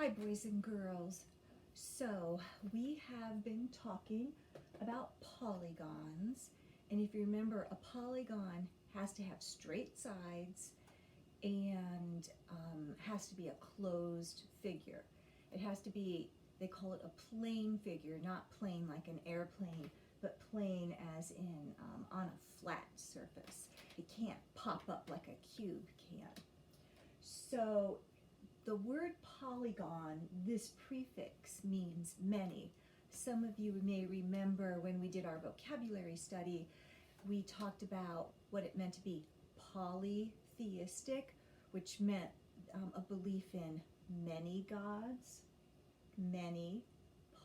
Hi, boys and girls. So, we have been talking about polygons, and if you remember, a polygon has to have straight sides and has to be a closed figure. It has to be, they call it a plane figure, not plane like an airplane, but plane as in on a flat surface. It can't pop up like a cube can. So, the word polygon, this prefix means many. Some of you may remember when we did our vocabulary study, we talked about what it meant to be polytheistic, which meant a belief in many gods, many,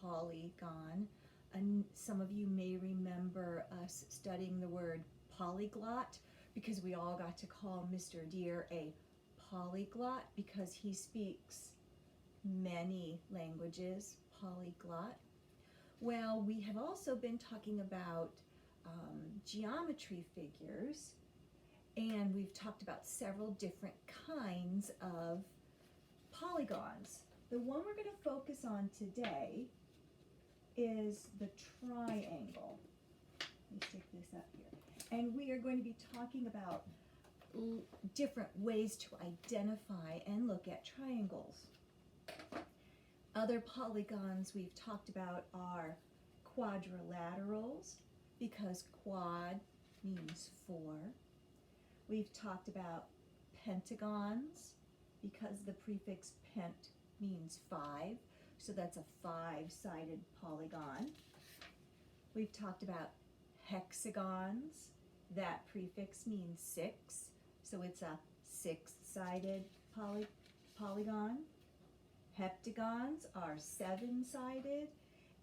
polygon. And some of you may remember us studying the word polyglot because we all got to call Mr. Deer a polyglot because he speaks many languages, polyglot. Well, we have also been talking about geometry figures, and we've talked about several different kinds of polygons. The one we're going to focus on today is the triangle. Let me stick this up here. And we are going to be talking about different ways to identify and look at triangles. Other polygons we've talked about are quadrilaterals, because quad means four. We've talked about pentagons, because the prefix pent means five, so that's a five-sided polygon. We've talked about hexagons. That prefix means six, so it's a six-sided polygon. Heptagons are seven-sided.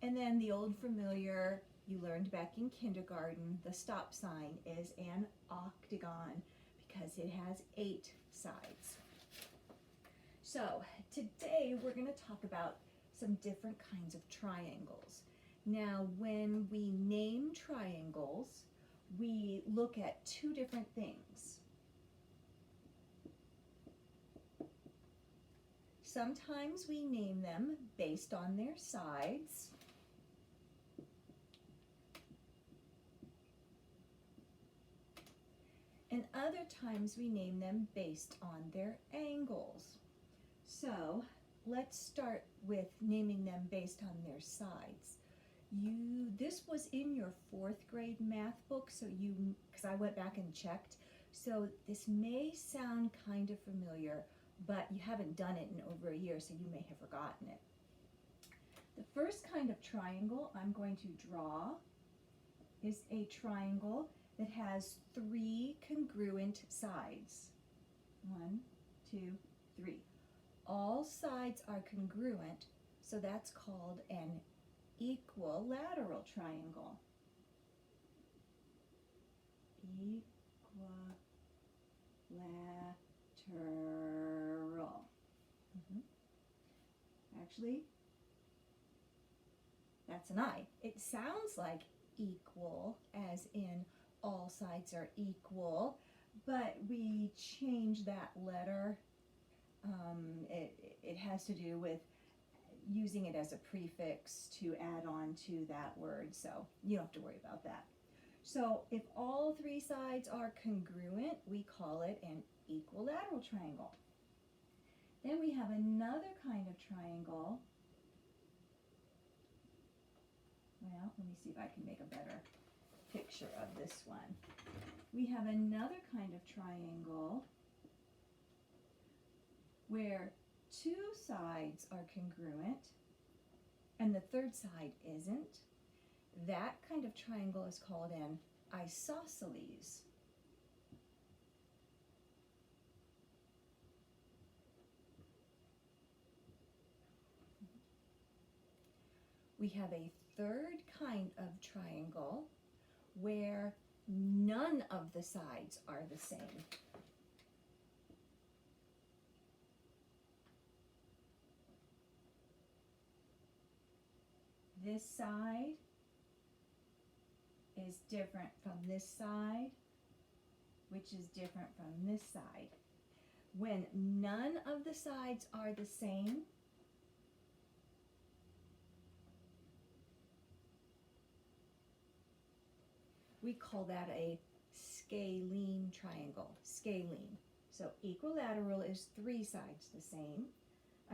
And then the old familiar, you learned back in kindergarten, the stop sign is an octagon because it has 8 sides. So today we're going to talk about some different kinds of triangles. Now, when we name triangles, we look at two different things. Sometimes we name them based on their sides. And other times we name them based on their angles. So let's start with naming them based on their sides. This was in your 4th grade math book, so because I went back and checked, so this may sound kind of familiar, but you haven't done it in over a year, so you may have forgotten it. The first kind of triangle I'm going to draw is a triangle that has 3 congruent sides. 1, 2, 3. All sides are congruent, so that's called an equilateral triangle. Equilateral. Actually, that's an I. It sounds like equal, as in all sides are equal, but we change that letter. It has to do with using it as a prefix to add on to that word, so you don't have to worry about that. So if all 3 sides are congruent, we call it an equilateral triangle. Then we have another kind of triangle. Well, let me see if I can make a better picture of this one. We have another kind of triangle where 2 sides are congruent and the 3rd side isn't. That kind of triangle is called an isosceles. We have a 3rd kind of triangle where none of the sides are the same. This side is different from this side, which is different from this side. When none of the sides are the same, We call that a scalene triangle, scalene. So equilateral is 3 sides the same.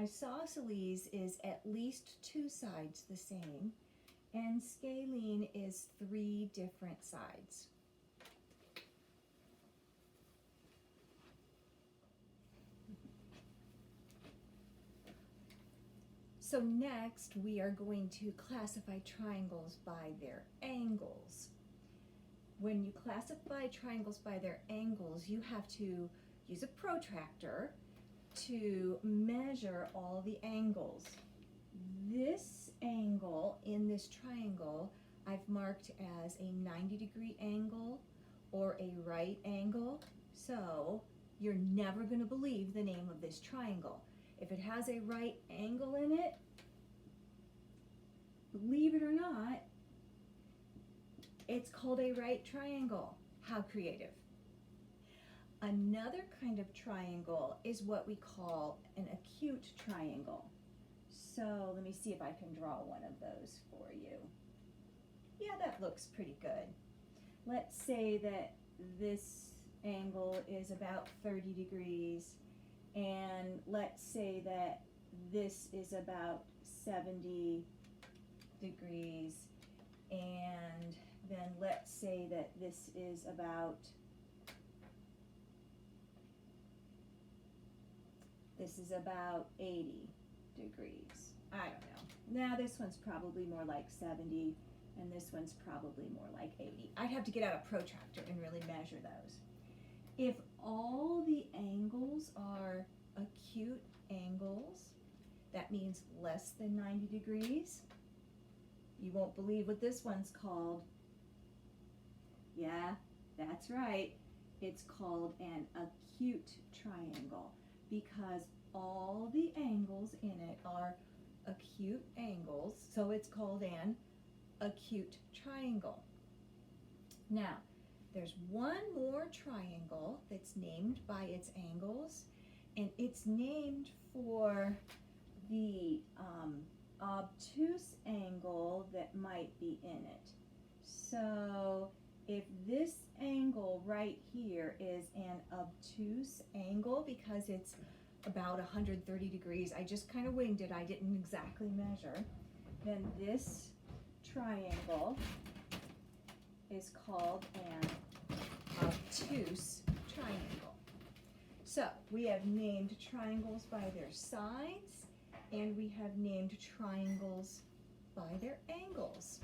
Isosceles is at least 2 sides the same. And scalene is 3 different sides. So next we are going to classify triangles by their angles. When you classify triangles by their angles, you have to use a protractor to measure all the angles. This angle in this triangle I've marked as a 90-degree angle or a right angle. So you're never going to believe the name of this triangle. If it has a right angle in it, believe it or not, it's called a right triangle. How creative. Another kind of triangle is what we call an acute triangle. So let me see if I can draw one of those for you. Yeah, that looks pretty good. Let's say that this angle is about 30 degrees, and let's say that this is about 70 degrees, and then let's say that this is about 80 degrees. I don't know. Now this one's probably more like 70, and this one's probably more like 80. I'd have to get out a protractor and really measure those. If all the angles are acute angles, that means less than 90 degrees. You won't believe what this one's called. Yeah, that's right. It's called an acute triangle because all the angles in it are acute angles, so it's called an acute triangle. Now, there's one more triangle that's named by its angles, and it's named for the obtuse angle that might be in it. So if this angle right here is an obtuse angle because it's about 130 degrees, I just kind of winged it, I didn't exactly measure, then this triangle is called an obtuse triangle. So we have named triangles by their sides, and we have named triangles by their angles.